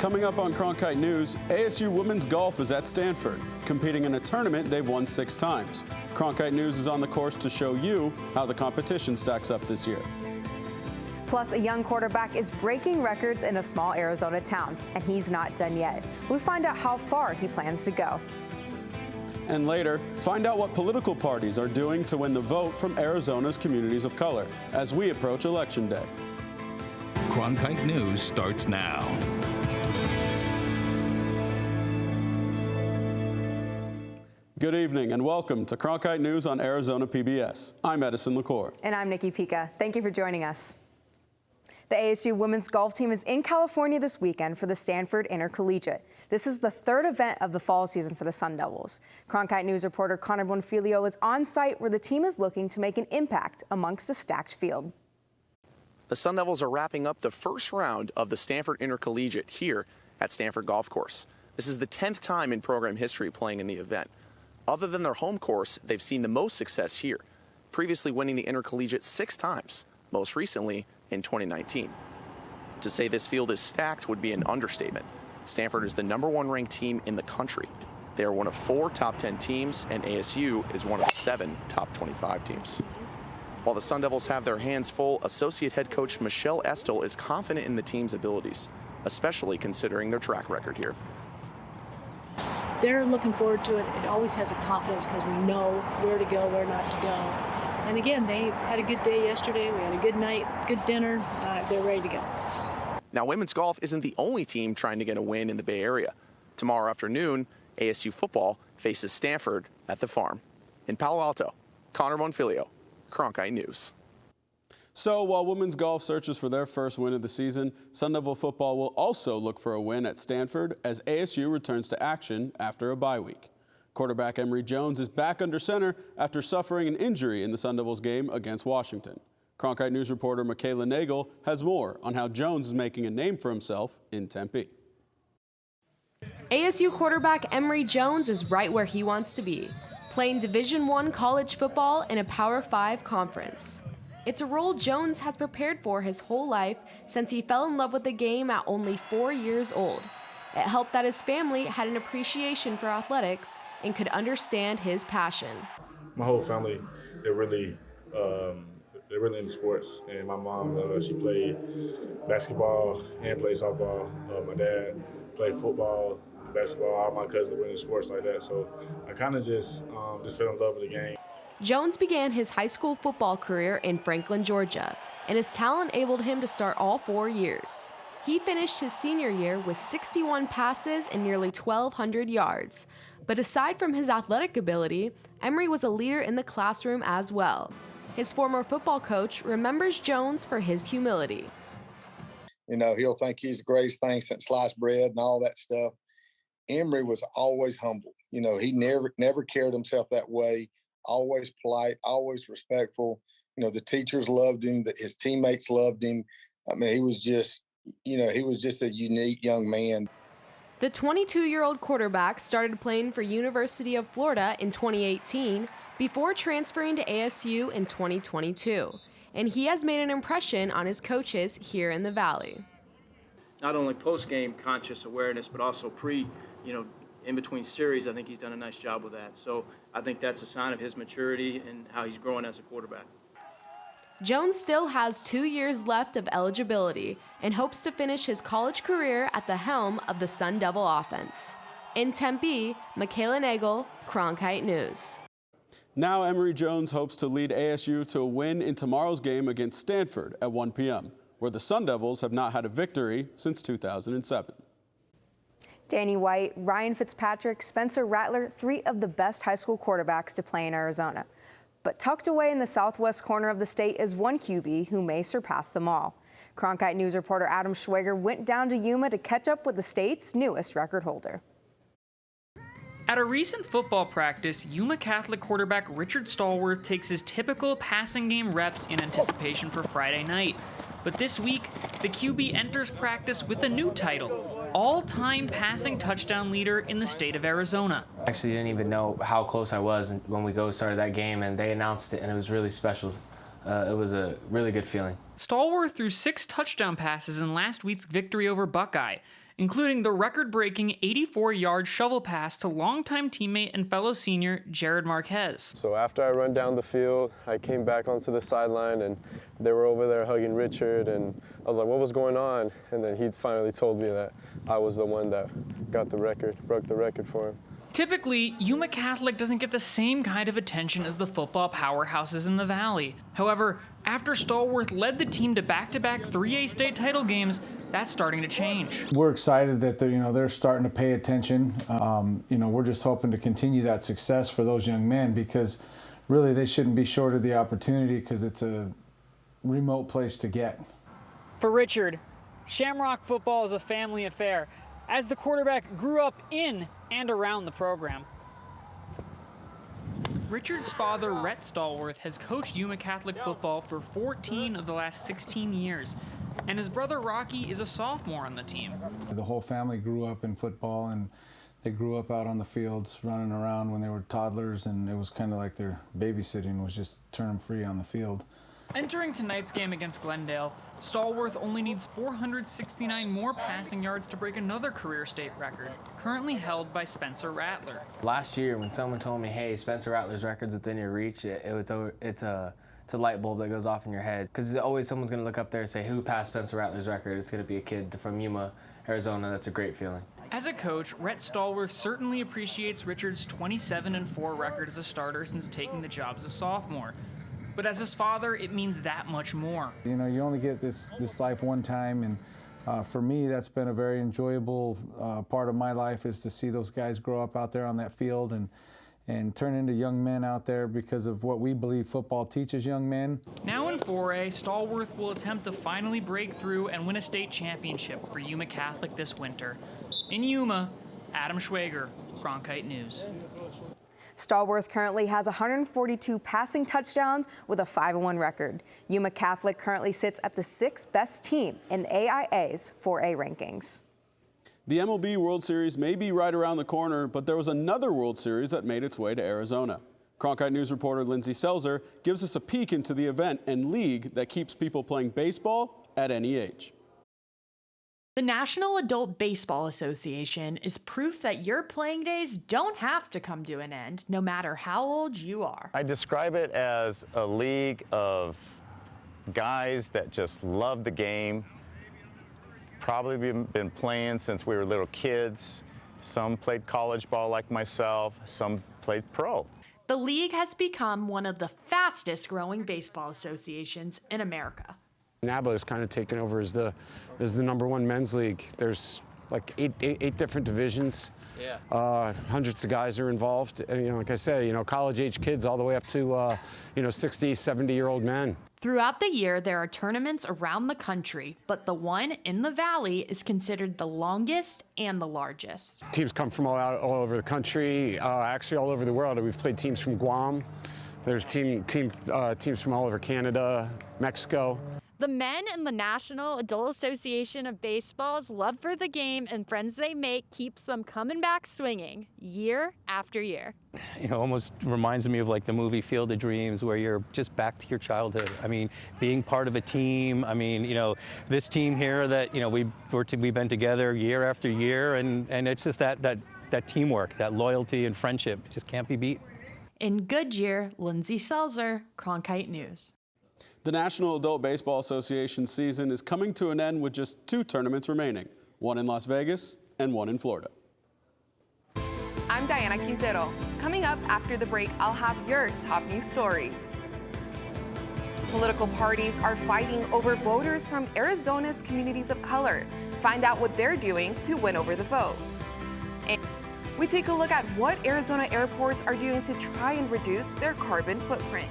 Coming up on Cronkite News, ASU Women's Golf is at Stanford, competing in a tournament they've won 6 times. Cronkite News is on the course to show you how the competition stacks up this year. Plus, a young quarterback is breaking records in a small Arizona town, and he's not done yet. We find out how far he plans to go. And later, find out what political parties are doing to win the vote from Arizona's communities of color as we approach Election Day. Cronkite News starts now. Good evening and welcome to Cronkite News on Arizona PBS. I'm Edison LaCour. And I'm Nikki Pica. Thank you for joining us. The ASU Women's Golf team is in California this weekend for the Stanford Intercollegiate. This is the 3rd event of the fall season for the Sun Devils. Cronkite News reporter Connor Bonfilio is on site where the team is looking to make an impact amongst a stacked field. The Sun Devils are wrapping up the first round of the Stanford Intercollegiate here at Stanford Golf Course. This is the 10th time in program history playing in the event. Other than their home course, they've seen the most success here, previously winning the Intercollegiate 6 times, most recently in 2019. To say this field is stacked would be an understatement. Stanford is the #1 ranked team in the country. They are one of 4 top 10 teams, and ASU is one of 7 top 25 teams. While the Sun Devils have their hands full, associate head coach Michelle Estel is confident in the team's abilities, especially considering their track record here. They're looking forward to it. It always has a confidence because we know where to go, where not to go. And again, they had a good day yesterday. We had a good night, good dinner. They're ready to go. Now, women's golf isn't the only team trying to get a win in the Bay Area. Tomorrow afternoon, ASU Football faces Stanford at the Farm. In Palo Alto, Connor Bonfilio, Cronkite News. So while women's golf searches for their first win of the season, Sun Devil football will also look for a win at Stanford as ASU returns to action after a bye week. Quarterback Emory Jones is back under center after suffering an injury in the Sun Devils game against Washington. Cronkite News reporter Michaela Nagel has more on how Jones is making a name for himself in Tempe. ASU quarterback Emory Jones is right where he wants to be, playing Division I college football in a Power 5 conference. It's a role Jones has prepared for his whole life since he fell in love with the game at only 4 years old. It helped that his family had an appreciation for athletics and could understand his passion. My whole family, they're really into sports. And my mom, she played basketball and played softball. My dad played football, basketball. All my cousins were into sports like that. So I kind of just fell in love with the game. Jones began his high school football career in Franklin, Georgia, and his talent enabled him to start all 4 years. He finished his senior year with 61 passes and nearly 1,200 yards. But aside from his athletic ability, Emory was a leader in the classroom as well. His former football coach remembers Jones for his humility. You know, he'll think he's the greatest thing since sliced bread and all that stuff. Emory was always humble. You know, he never carried himself that way. Always polite, always respectful. You know, the teachers loved him, his teammates loved him. I mean, he was just a unique young man. The 22-year-old quarterback started playing for University of Florida in 2018 before transferring to ASU in 2022. And he has made an impression on his coaches here in the Valley. Not only post-game conscious awareness, but also in between series, I think he's done a nice job with that. So I think that's a sign of his maturity and how he's growing as a quarterback. Jones still has 2 years left of eligibility and hopes to finish his college career at the helm of the Sun Devil offense. In Tempe, Michaela Nagel, Cronkite News. Now Emory Jones hopes to lead ASU to a win in tomorrow's game against Stanford at 1 p.m., where the Sun Devils have not had a victory since 2007. Danny White, Ryan Fitzpatrick, Spencer Rattler, 3 of the best high school quarterbacks to play in Arizona. But tucked away in the southwest corner of the state is one QB who may surpass them all. Cronkite News reporter Adam Schwager went down to Yuma to catch up with the state's newest record holder. At a recent football practice, Yuma Catholic quarterback Richard Stallworth takes his typical passing game reps in anticipation for Friday night. But this week, the QB enters practice with a new title, all-time passing touchdown leader in the state of Arizona. I actually didn't even know how close I was when we started that game, and they announced it, and it was really special. It was a really good feeling. Stallworth threw 6 touchdown passes in last week's victory over Buckeye, including the record-breaking 84-yard shovel pass to longtime teammate and fellow senior Jared Marquez. So after I run down the field, I came back onto the sideline and they were over there hugging Richard, and I was like, what was going on? And then he finally told me that I was the one that got the record, broke the record for him. Typically, Yuma Catholic doesn't get the same kind of attention as the football powerhouses in the Valley. However, after Stallworth led the team to back-to-back 3A state title games, that's starting to change. We're excited that they're starting to pay attention. We're just hoping to continue that success for those young men, because really they shouldn't be short of the opportunity, because it's a remote place to get. For Richard, Shamrock football is a family affair, as the quarterback grew up in and around the program. Richard's father, Rhett Stallworth, has coached Yuma Catholic football for 14 of the last 16 years, and his brother Rocky is a sophomore on the team. The whole family grew up in football, and they grew up out on the fields running around when they were toddlers, and it was kind of like their babysitting was just turn them free on the field. Entering tonight's game against Glendale, Stallworth only needs 469 more passing yards to break another career state record, currently held by Spencer Rattler. Last year, when someone told me, hey, Spencer Rattler's record's within your reach, it's a light bulb that goes off in your head. Because always someone's going to look up there and say, who passed Spencer Rattler's record? It's going to be a kid from Yuma, Arizona. That's a great feeling. As a coach, Rhett Stallworth certainly appreciates Richard's 27-4 record as a starter since taking the job as a sophomore. But as his father, it means that much more. You know, you only get this life one time, and for me, that's been a very enjoyable part of my life, is to see those guys grow up out there on that field and turn into young men out there because of what we believe football teaches young men. Now in 4A, Stallworth will attempt to finally break through and win a state championship for Yuma Catholic this winter. In Yuma, Adam Schwager, Cronkite News. Stallworth currently has 142 passing touchdowns with a 5-1 record. Yuma Catholic currently sits at the 6th best team in AIA's 4A rankings. The MLB World Series may be right around the corner, but there was another World Series that made its way to Arizona. Cronkite News reporter Lindsay Selzer gives us a peek into the event and league that keeps people playing baseball at any age. The National Adult Baseball Association is proof that your playing days don't have to come to an end, no matter how old you are. I describe it as a league of guys that just love the game, probably been playing since we were little kids. Some played college ball like myself, some played pro. The league has become one of the fastest growing baseball associations in America. NABA is kind of taken over as the #1 men's league. There's like eight different divisions. Yeah. Hundreds of guys are involved. And, like I say, college-age kids all the way up to 60, 70-year-old men. Throughout the year, there are tournaments around the country, but the one in the Valley is considered the longest and the largest. Teams come from all over the country, actually all over the world. We've played teams from Guam. There's teams from all over Canada, Mexico. The men in the National Adult Association of Baseball's love for the game and friends they make keeps them coming back swinging year after year. Almost reminds me of like the movie Field of Dreams, where you're just back to your childhood. I mean, being part of a team. I mean, this team here that we've been together year after year, and it's just that teamwork, that loyalty and friendship. It just can't be beat. In Goodyear, Lindsay Selzer, Cronkite News. The National Adult Baseball Association season is coming to an end with just 2 tournaments remaining, one in Las Vegas and one in Florida. I'm Diana Quintero. Coming up after the break, I'll have your top news stories. Political parties are fighting over voters from Arizona's communities of color. Find out what they're doing to win over the vote. And we take a look at what Arizona airports are doing to try and reduce their carbon footprint.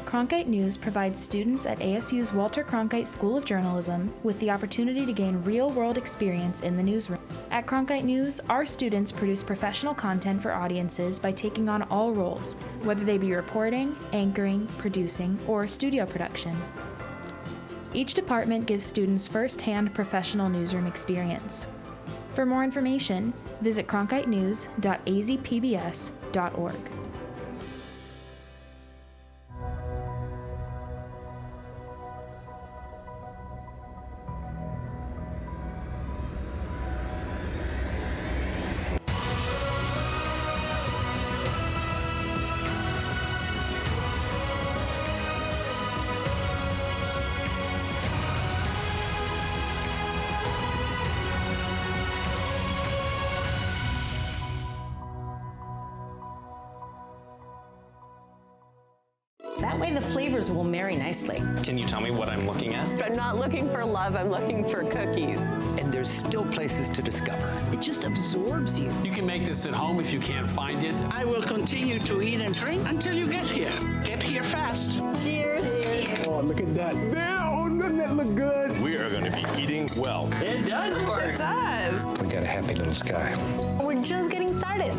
Cronkite News provides students at ASU's Walter Cronkite School of Journalism with the opportunity to gain real-world experience in the newsroom. At Cronkite News, our students produce professional content for audiences by taking on all roles, whether they be reporting, anchoring, producing, or studio production. Each department gives students first-hand professional newsroom experience. For more information, visit cronkitenews.azpbs.org. That way the flavors will marry nicely. Can you tell me what I'm looking at? I'm not looking for love, I'm looking for cookies. And there's still places to discover. It just absorbs you. You can make this at home if you can't find it. I will continue to eat and drink until you get here. Get here fast. Cheers. Oh, look at that. Oh, doesn't that look good? We are going to be eating well. It does work. It does. We got a happy little sky. We're just getting started.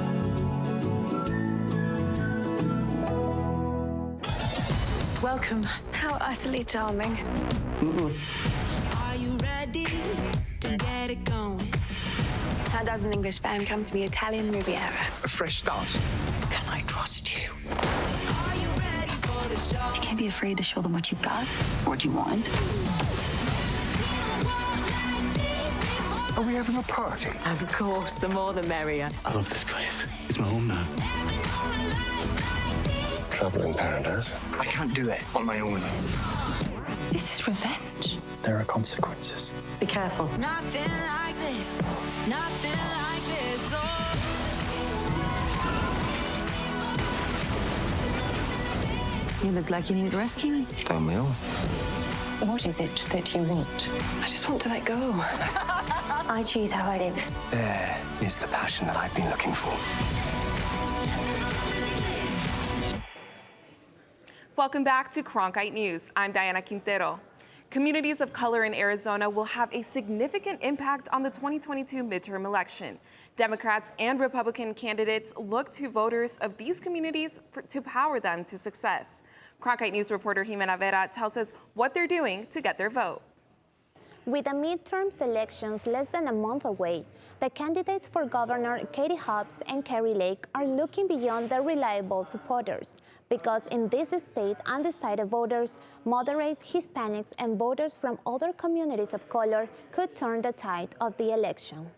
Welcome. How utterly charming. Are you ready to get it going? How does an English fan come to be Italian Riviera? A fresh start. Can I trust you? Are you ready for the show? You can't be afraid to show them what you've got, what you want. Are we having a party? Of course, the more the merrier. I love this place. It's my home now. Trouble in paradise. I can't do it on my own. This is revenge. There are consequences. Be careful. Nothing like this. Nothing like this. Oh. You look like you need rescuing. Don't we all? What is it that you want? I just want to let go. I choose how I live. There is the passion that I've been looking for. Welcome back to Cronkite News. I'm Diana Quintero. Communities of color in Arizona will have a significant impact on the 2022 midterm election. Democrats and Republican candidates look to voters of these communities to power them to success. Cronkite News reporter Jimena Vera tells us what they're doing to get their vote. With the midterm elections less than a month away, the candidates for Governor Katie Hobbs and Kari Lake are looking beyond their reliable supporters, because in this state, undecided voters, moderates, Hispanics, and voters from other communities of color could turn the tide of the election.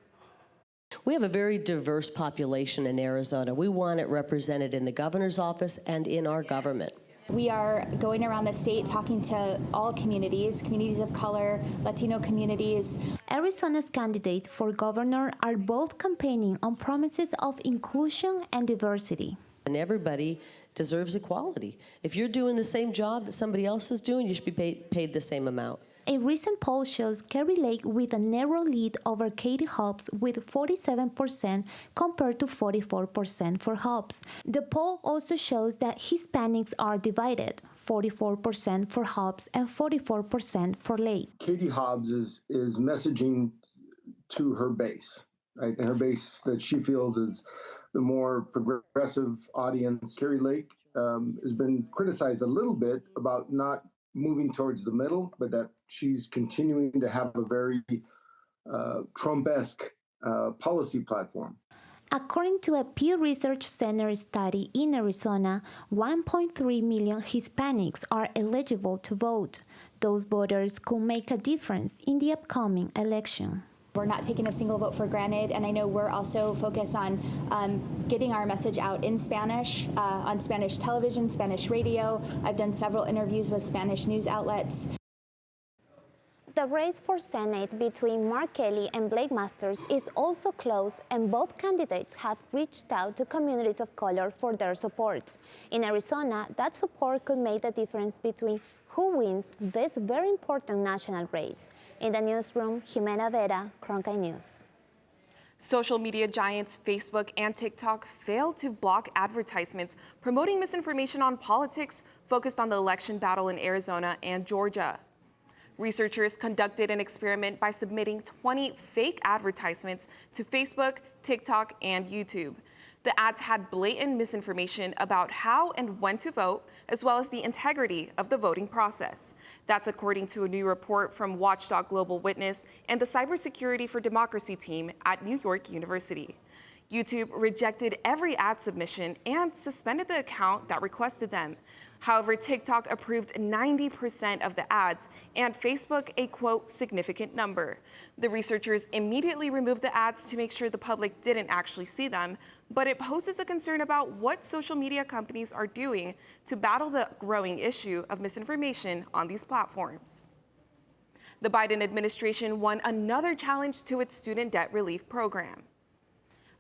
We have a very diverse population in Arizona. We want it represented in the governor's office and in our government. We are going around the state talking to all communities of color, Latino communities. Arizona's candidates for governor are both campaigning on promises of inclusion and diversity. And everybody deserves equality. If you're doing the same job that somebody else is doing, you should be paid the same amount. A recent poll shows Kari Lake with a narrow lead over Katie Hobbs with 47% compared to 44% for Hobbs. The poll also shows that Hispanics are divided, 44% for Hobbs and 44% for Lake. Katie Hobbs is messaging to her base, right? And her base that she feels is the more progressive audience. Kari Lake has been criticized a little bit about not moving towards the middle, but that she's continuing to have a very Trump-esque policy platform. According to a Pew Research Center study in Arizona, 1.3 million Hispanics are eligible to vote. Those voters could make a difference in the upcoming election. We're not taking a single vote for granted, and I know we're also focused on getting our message out in Spanish, on Spanish television, Spanish radio. I've done several interviews with Spanish news outlets. The race for Senate between Mark Kelly and Blake Masters is also close, and both candidates have reached out to communities of color for their support. In Arizona, that support could make the difference between who wins this very important national race. In the newsroom, Jimena Vera, Cronkite News. Social media giants Facebook and TikTok failed to block advertisements promoting misinformation on politics focused on the election battle in Arizona and Georgia. Researchers conducted an experiment by submitting 20 fake advertisements to Facebook, TikTok, and YouTube. The ads had blatant misinformation about how and when to vote, as well as the integrity of the voting process. That's according to a new report from Watchdog Global Witness and the Cybersecurity for Democracy team at New York University. YouTube rejected every ad submission and suspended the account that requested them. However, TikTok approved 90% of the ads and Facebook a, quote, significant number. The researchers immediately removed the ads to make sure the public didn't actually see them, but it poses a concern about what social media companies are doing to battle the growing issue of misinformation on these platforms. The Biden administration won another challenge to its student debt relief program.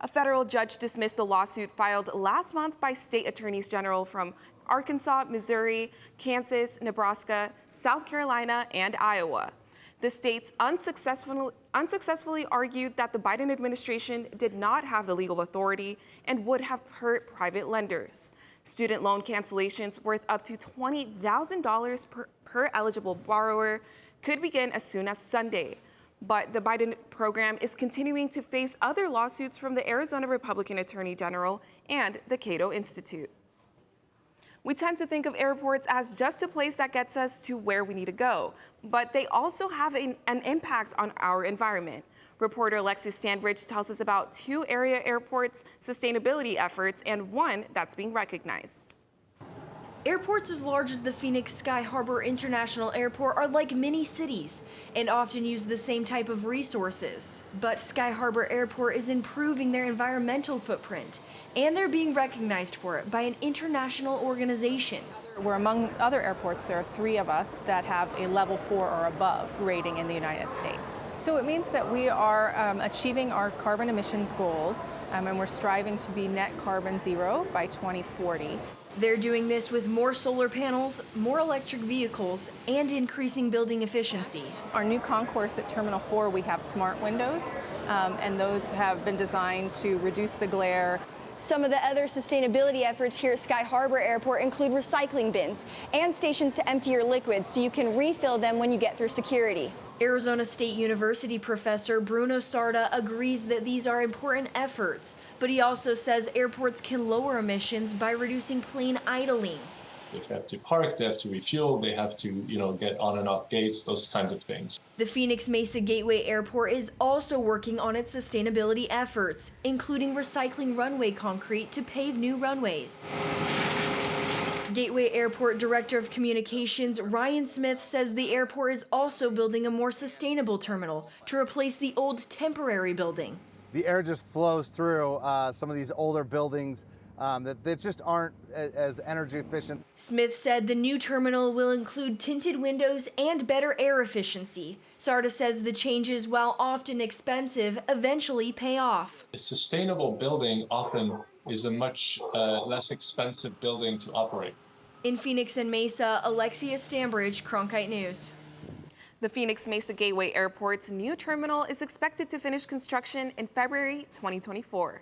A federal judge dismissed a lawsuit filed last month by state attorneys general from Arkansas, Missouri, Kansas, Nebraska, South Carolina, and Iowa. The states unsuccessfully argued that the Biden administration did not have the legal authority and would have hurt private lenders. Student loan cancellations worth up to $20,000 per eligible borrower could begin as soon as Sunday. But the Biden program is continuing to face other lawsuits from the Arizona Republican Attorney General and the Cato Institute. We tend to think of airports as just a place that gets us to where we need to go, but they also have an impact on our environment. Reporter Alexis Sandbridge tells us about 2 area airports' sustainability efforts and one that's being recognized. Airports as large as the Phoenix Sky Harbor International Airport are like mini cities and often use the same type of resources. But Sky Harbor Airport is improving their environmental footprint, and they're being recognized for it by an international organization. We're among other airports. There are 3 of us that have a level 4 or above rating in the United States. So it means that we are achieving our carbon emissions goals, and we're striving to be net carbon zero by 2040. They're doing this with more solar panels, more electric vehicles, and increasing building efficiency. Our new concourse at Terminal 4, we have smart windows, and those have been designed to reduce the glare. Some of the other sustainability efforts here at Sky Harbor Airport include recycling bins and stations to empty your liquids so you can refill them when you get through security. Arizona State University professor Bruno Sarda agrees that these are important efforts, but he also says airports can lower emissions by reducing plane idling. If they have to park, they have to refuel, they have to, get on and off gates, those kinds of things. The Phoenix Mesa Gateway Airport is also working on its sustainability efforts, including recycling runway concrete to pave new runways. Gateway Airport Director of Communications Ryan Smith says the airport is also building a more sustainable terminal to replace the old temporary building. The air just flows through some of these older buildings that just aren't as energy efficient. Smith said the new terminal will include tinted windows and better air efficiency. Sarda says the changes, while often expensive, eventually pay off. A sustainable building often is a much less expensive building to operate. In Phoenix and Mesa, Alexia Stambridge, Cronkite News. The Phoenix Mesa Gateway Airport's new terminal is expected to finish construction in February 2024.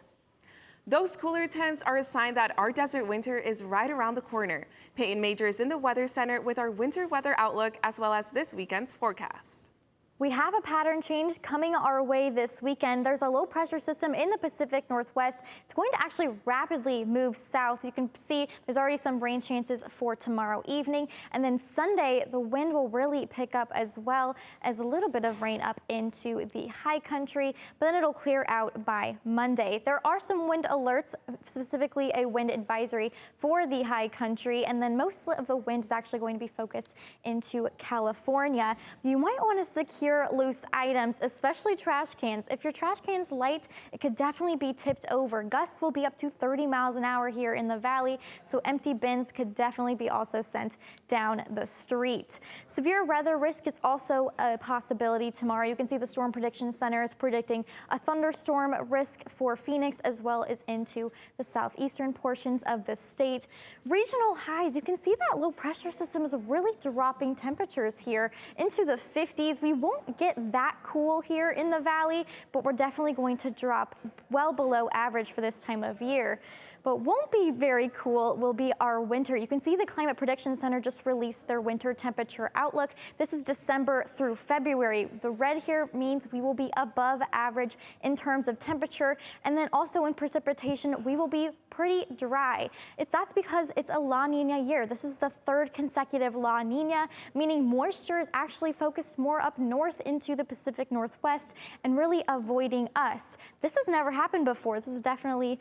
Those cooler temps are a sign that our desert winter is right around the corner. Peyton Major is in the Weather Center with our winter weather outlook as well as this weekend's forecast. We have a pattern change coming our way this weekend. There's a low pressure system in the Pacific Northwest. It's going to actually rapidly move south. You can see there's already some rain chances for tomorrow evening. And then Sunday, the wind will really pick up as well as a little bit of rain up into the high country, but then it'll clear out by Monday. There are some wind alerts, specifically a wind advisory for the high country. And then most of the wind is actually going to be focused into California. You might want to secure loose items, especially trash cans. If your trash can's light, it could definitely be tipped over. Gusts will be up to 30 miles an hour here in the valley, so empty bins could definitely be also sent down the street. Severe weather risk is also a possibility tomorrow. You can see the Storm Prediction Center is predicting a thunderstorm risk for Phoenix as well as into the southeastern portions of the state. Regional highs, you can see that low pressure system is really dropping temperatures here into the 50s. We won't get that cool here in the valley, but we're definitely going to drop well below average for this time of year. but won't be very cool will be our winter. You can see the Climate Prediction Center just released their winter temperature outlook. This is December through February. The red here means we will be above average in terms of temperature, and then also in precipitation, we will be pretty dry. That's because it's a La Nina year. This is the third consecutive La Nina, meaning moisture is actually focused more up north into the Pacific Northwest and really avoiding us. This has never happened before. This is definitely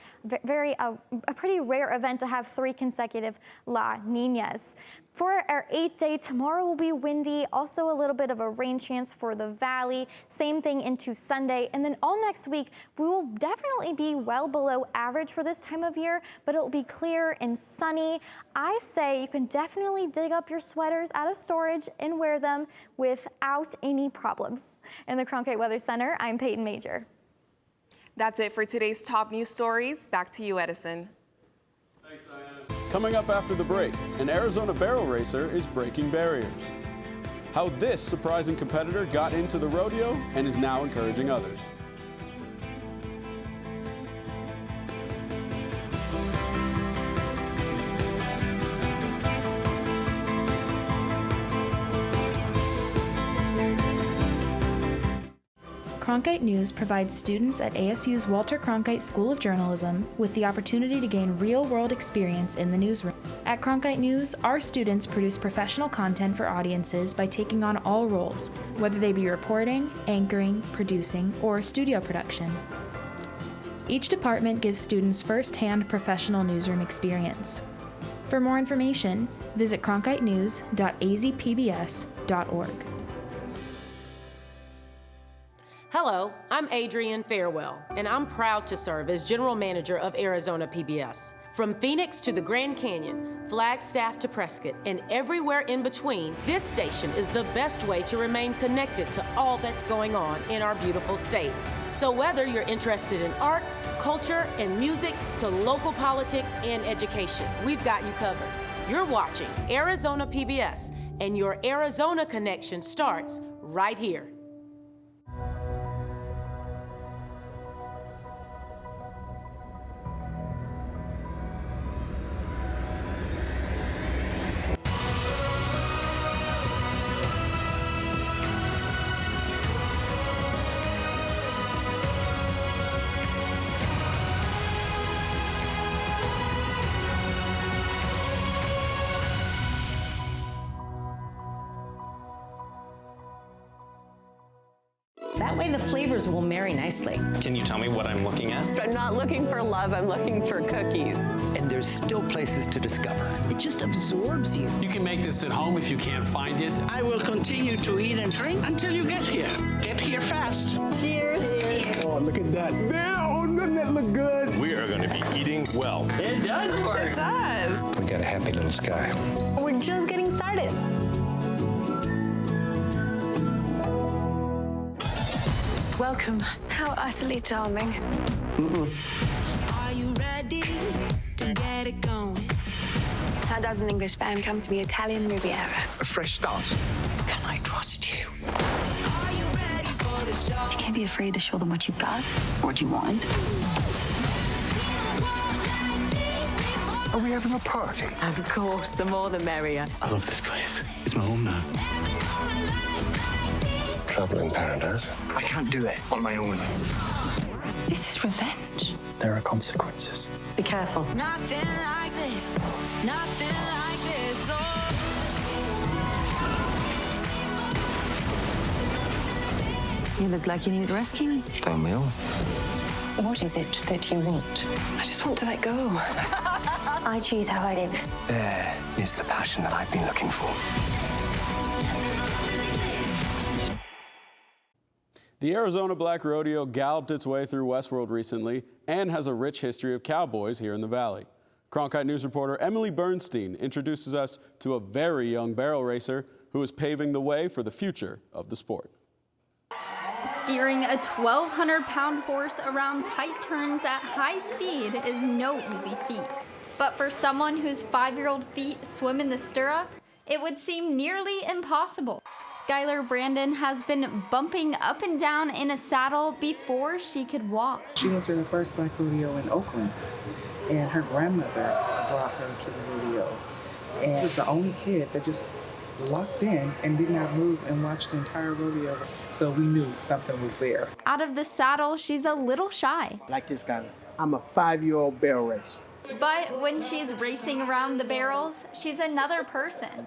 a pretty rare event to have 3 consecutive La Ninas. For our 8-day, tomorrow will be windy, also a little bit of a rain chance for the valley. Same thing into Sunday. And then all next week, we will definitely be well below average for this time of year, but it will be clear and sunny. I say you can definitely dig up your sweaters out of storage and wear them without any problems. In the Cronkite Weather Center, I'm Peyton Major. That's it for today's top news stories. Back to you, Edison. Thanks, Diana. Coming up after the break, an Arizona barrel racer is breaking barriers. How this surprising competitor got into the rodeo and is now encouraging others. Cronkite News provides students at ASU's Walter Cronkite School of Journalism with the opportunity to gain real-world experience in the newsroom. At Cronkite News, our students produce professional content for audiences by taking on all roles, whether they be reporting, anchoring, producing, or studio production. Each department gives students first-hand professional newsroom experience. For more information, visit cronkitenews.azpbs.org. Hello, I'm Adrienne Farewell, and I'm proud to serve as General Manager of Arizona PBS. From Phoenix to the Grand Canyon, Flagstaff to Prescott, and everywhere in between, this station is the best way to remain connected to all that's going on in our beautiful state. So whether you're interested in arts, culture, and music, to local politics and education, we've got you covered. You're watching Arizona PBS, and your Arizona connection starts right here. That way the flavors will marry nicely. Can you tell me what I'm looking at? I'm not looking for love, I'm looking for cookies. And there's still places to discover. It just absorbs you. You can make this at home if you can't find it. I will continue to eat and drink until you get here. Get here fast. Cheers. Oh, look at that. Damn, doesn't that look good? We are going to be eating well. It does work. It does. We got a happy little sky. We're just getting started. Welcome. How utterly charming. Are you ready to get it going? How does an English fan come to be Italian Riviera? A fresh start. Can I trust you? Are you ready for the show? You can't be afraid to show them what you've got, what you want. Are we having a party? Of course, the more the merrier. I love this place. It's my home now. Trouble in paradise. I can't do it on my own. This is revenge. There are consequences. Be careful. Nothing like this. Nothing like this. Oh. You look like you need rescuing. Don't we all? What is it that you want? I just want to let go. I choose how I live. There is the passion that I've been looking for. The Arizona Black Rodeo galloped its way through Westworld recently and has a rich history of cowboys here in the Valley. Cronkite News reporter Emily Bernstein introduces us to a very young barrel racer who is paving the way for the future of the sport. Steering a 1,200-pound horse around tight turns at high speed is no easy feat. But for someone whose 5-year-old feet swim in the stirrup, it would seem nearly impossible. Skylar Brandon has been bumping up and down in a saddle before she could walk. She went to the first Black Rodeo in Oakland, and her grandmother brought her to the rodeo. And it was the only kid that just locked in and did not move and watched the entire rodeo. So we knew something was there. Out of the saddle, she's a little shy. Like this guy, I'm a 5-year-old barrel racer. But when she's racing around the barrels, she's another person.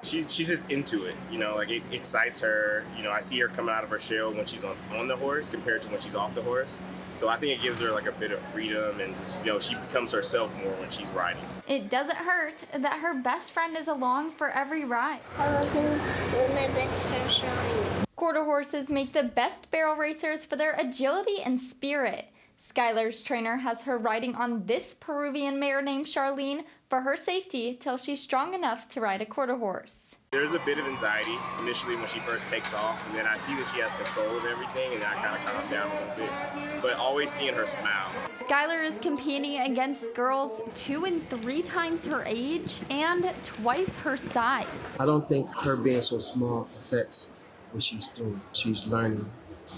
She's just into it, you know, like it excites her. You know, I see her coming out of her shell when she's on the horse compared to when she's off the horse. So I think it gives her like a bit of freedom and just, you know, she becomes herself more when she's riding. It doesn't hurt that her best friend is along for every ride. I love being with my best friend, Charlene. Quarter horses make the best barrel racers for their agility and spirit. Skylar's trainer has her riding on this Peruvian mare named Charlene for her safety till she's strong enough to ride a quarter horse. There's a bit of anxiety initially when she first takes off, and then I see that she has control of everything, and I kind of calm down a little bit. But always seeing her smile. Skylar is competing against girls 2 and 3 times her age and twice her size. I don't think her being so small affects what she's doing. She's learning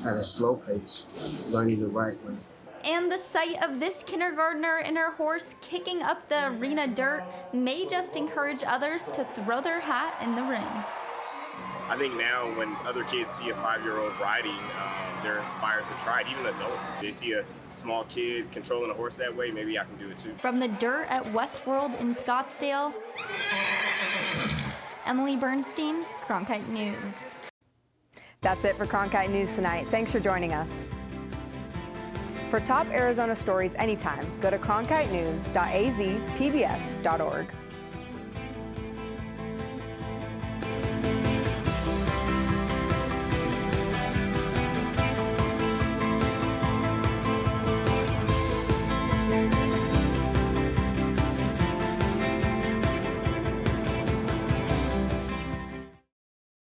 at a slow pace, learning the right way. And the sight of this kindergartner and her horse kicking up the arena dirt may just encourage others to throw their hat in the ring. I think now when other kids see a 5-year-old riding, they're inspired to try it, even adults. They see a small kid controlling a horse that way, maybe I can do it too. From the dirt at Westworld in Scottsdale, Emily Bernstein, Cronkite News. That's it for Cronkite News tonight. Thanks for joining us. For top Arizona stories anytime, go to cronkitenews.azpbs.org.